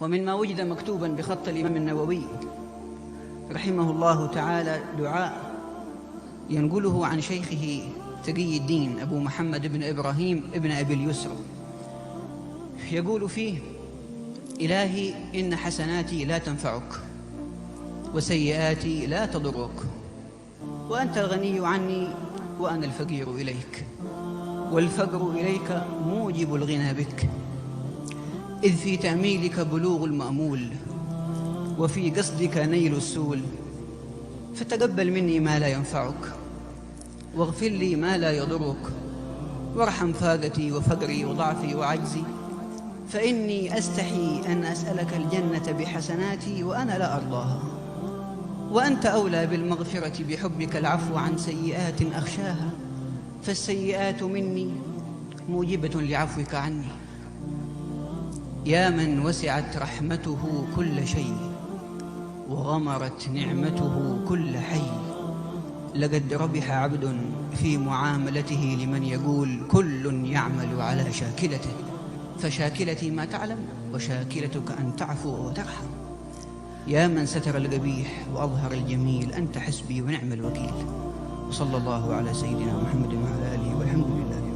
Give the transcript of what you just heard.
ومما وجد مكتوبا بخط الإمام النووي رحمه الله تعالى دعاء ينقله عن شيخه تقي الدين أبو محمد بن إبراهيم ابن أبي اليسر، يقول فيه: إلهي إن حسناتي لا تنفعك وسيئاتي لا تضرك، وأنت الغني عني وأنا الفقير إليك، والفقر إليك موجب الغنى بك، إذ في تأميلك بلوغ المأمول وفي قصدك نيل السول، فتقبل مني ما لا ينفعك واغفر لي ما لا يضرك، وارحم فاقتي وفقري وضعفي وعجزي، فإني أستحي أن أسألك الجنة بحسناتي وأنا لا أرضاها، وأنت أولى بالمغفرة بحبك العفو عن سيئات أخشاها، فالسيئات مني موجبة لعفوك عني. يا من وسعت رحمته كل شيء وغمرت نعمته كل حي، لقد ربح عبد في معاملته لمن يقول كل يعمل على شاكلته، فشاكلتي ما تعلم وشاكلتك أن تعفو وترحم. يا من ستر القبيح وأظهر الجميل، أنت حسبي ونعم الوكيل. وصلى الله على سيدنا محمد وعلى آله والحمد لله.